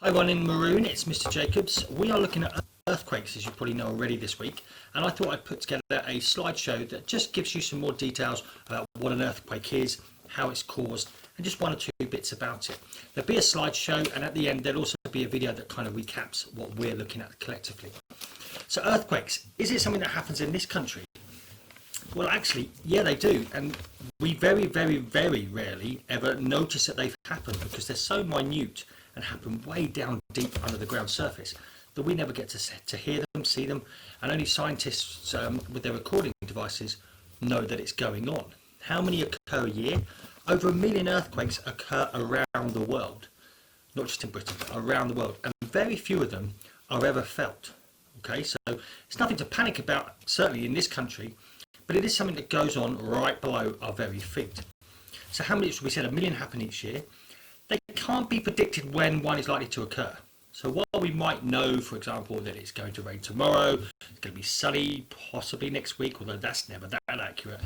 Hi everyone in Maroon, it's Mr. Jacobs. We are looking at earthquakes, as you probably know already this week, and I thought I'd put together a slideshow that just gives you some more details about what an earthquake is, how it's caused, and just one or two bits about it. There'll be a slideshow, and at the end there'll also be a video that kind of recaps what we're looking at collectively. So earthquakes, is it something that happens in this country? Well, actually, yeah, they do, and we very, very, very rarely ever notice that they've happened because they're so minute and happen way down deep under the ground surface that we never get to hear them, see them, and only scientists with their recording devices know that it's going on. How many occur a year? Over 1 million earthquakes occur around the world, not just in Britain, but around the world, and very few of them are ever felt. Okay, so it's nothing to panic about, certainly in this country, but it is something that goes on right below our very feet. So how many, we said 1 million happen each year. They can't be predicted when one is likely to occur. So while we might know, for example, that it's going to rain tomorrow, it's going to be sunny possibly next week, although that's never that accurate,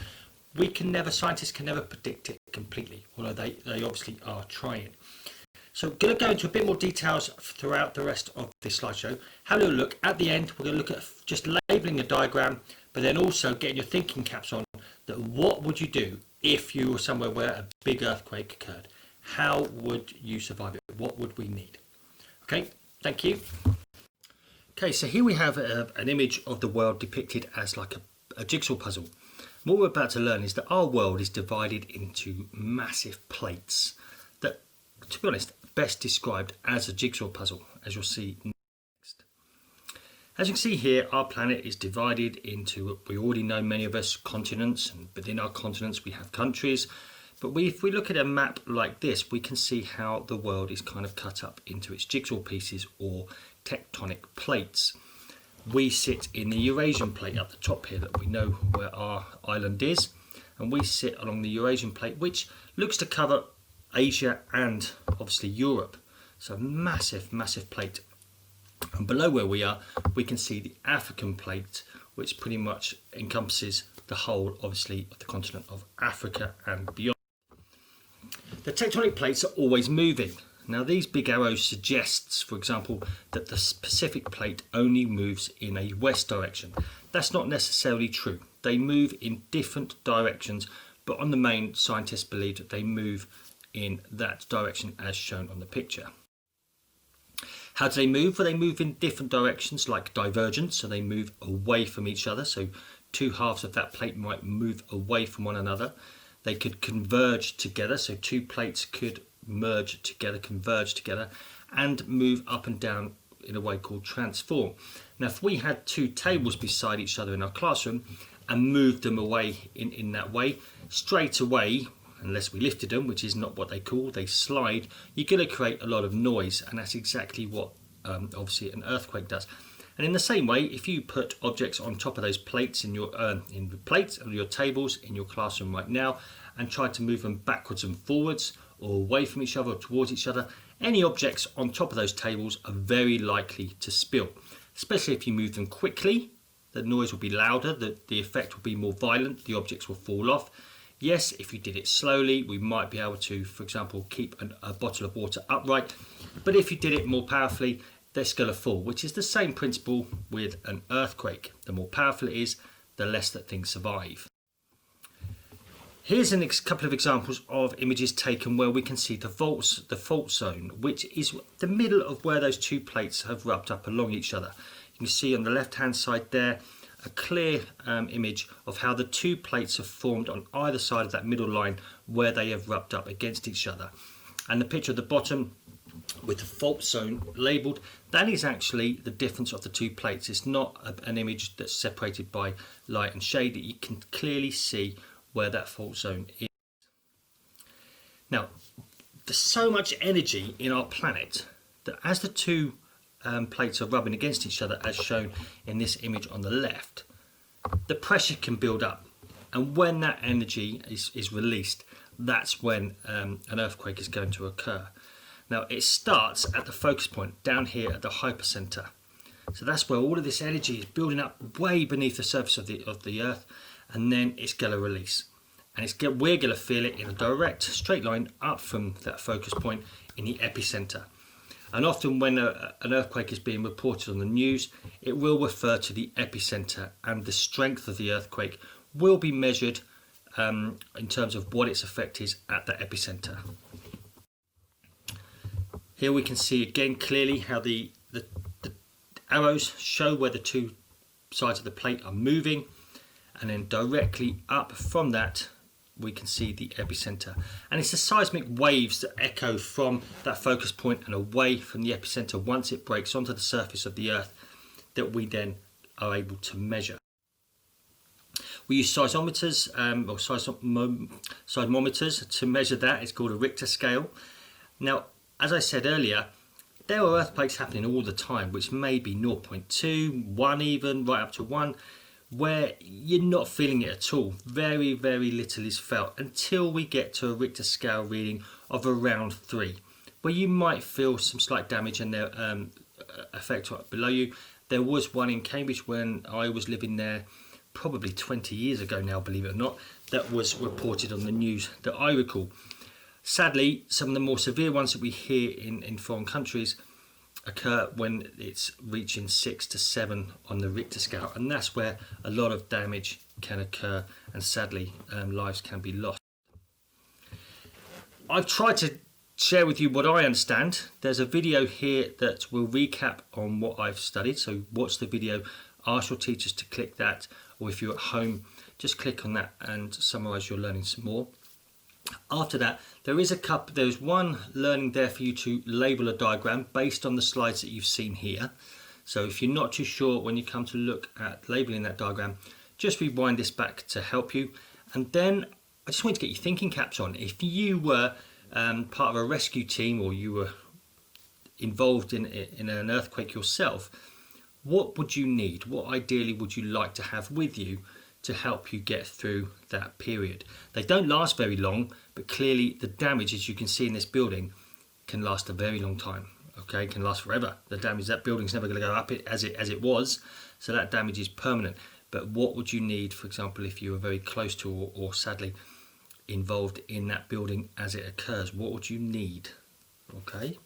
scientists can never predict it completely, although they obviously are trying. So I'm going to go into a bit more details throughout the rest of this slideshow. Have a little look. At the end, we're going to look at just labelling a diagram, but then also getting your thinking caps on that what would you do if you were somewhere where a big earthquake occurred? How would you survive it? What would we need? Okay, thank you. Okay, so here we have an image of the world depicted as like a jigsaw puzzle. What we're about to learn is that our world is divided into massive plates that, to be honest, best described as a jigsaw puzzle, as you'll see next. As you can see here, our planet is divided into, we already know many of us, continents, and within our continents we have countries. But if we look at a map like this, we can see how the world is kind of cut up into its jigsaw pieces or tectonic plates. We sit in the Eurasian plate up the top here that we know where our island is, and we sit along the Eurasian plate, which looks to cover Asia and obviously Europe. So massive, massive plate. And below where we are, we can see the African plate, which pretty much encompasses the whole, obviously, of the continent of Africa and beyond. The tectonic plates are always moving. Now these big arrows suggests, for example, that the Pacific plate only moves in a west direction. That's not necessarily true. They move in different directions, but on the main, scientists believe that they move in that direction as shown on the picture. How do they move? Well, they move in different directions, like divergence, so they move away from each other. So two halves of that plate might move away from one another. They could converge together, so two plates could merge together, converge together, and move up and down in a way called transform. Now, if we had two tables beside each other in our classroom and moved them away in that way, straight away, unless we lifted them, which is not what they call, they slide, you're going to create a lot of noise, and that's exactly what obviously an earthquake does. And in the same way, if you put objects on top of those plates in the plates of your tables in your classroom right now and try to move them backwards and forwards or away from each other or towards each other, any objects on top of those tables are very likely to spill. Especially if you move them quickly, the noise will be louder, the effect will be more violent, the objects will fall off. Yes, if you did it slowly, we might be able to, for example, keep a bottle of water upright. But if you did it more powerfully, they're going to fall, which is the same principle with an earthquake. The more powerful it is, the less that things survive. Here's a couple of examples of images taken where we can see the fault zone, which is the middle of where those two plates have rubbed up along each other. You can see on the left-hand side there a clear image of how the two plates have formed on either side of that middle line where they have rubbed up against each other. And the picture at the bottom with the fault zone labelled, that is actually the difference of the two plates. It's not an image that's separated by light and shade. You can clearly see where that fault zone is. Now, there's so much energy in our planet that as the two plates are rubbing against each other, as shown in this image on the left, the pressure can build up, and when that energy is released, that's when an earthquake is going to occur. Now it starts at the focus point down here at the hypercenter, so that's where all of this energy is building up way beneath the surface of the earth, and then it's going to release, and we're going to feel it in a direct straight line up from that focus point in the epicenter. And often when an earthquake is being reported on the news, it will refer to the epicenter, and the strength of the earthquake will be measured in terms of what its effect is at the epicenter. Here we can see again clearly how the arrows show where the two sides of the plate are moving, and then directly up from that we can see the epicenter, and it's the seismic waves that echo from that focus point and away from the epicenter once it breaks onto the surface of the earth that we then are able to measure. We use seismometers or seismometers to measure that. It's called a Richter scale. Now, as I said earlier, there are earthquakes happening all the time, which may be 0.2, 1 even, right up to 1, where you're not feeling it at all. Very, very little is felt until we get to a Richter scale reading of around 3, where you might feel some slight damage and their effect right below you. There was one in Cambridge when I was living there, probably 20 years ago now, believe it or not, that was reported on the news that I recall. Sadly, some of the more severe ones that we hear in foreign countries occur when it's reaching 6 to 7 on the Richter scale, and that's where a lot of damage can occur, and sadly lives can be lost. I've tried to share with you what I understand. There's a video here that will recap on what I've studied, so watch the video, ask your teachers to click that, or if you're at home just click on that and summarise your learning some more. After that, there's one learning there for you to label a diagram based on the slides that you've seen here. So if you're not too sure when you come to look at labelling that diagram, just rewind this back to help you. And then I just want to get your thinking caps on. If you were part of a rescue team, or you were involved in an earthquake yourself, what would you need? What ideally would you like to have with you to help you get through that period? They don't last very long, but clearly the damage, as you can see in this building, can last a very long time. Okay, it can last forever. The damage, that building's never going to go up as it was, so that damage is permanent. But what would you need, for example, if you were very close to or sadly involved in that building as it occurs? What would you need? Okay.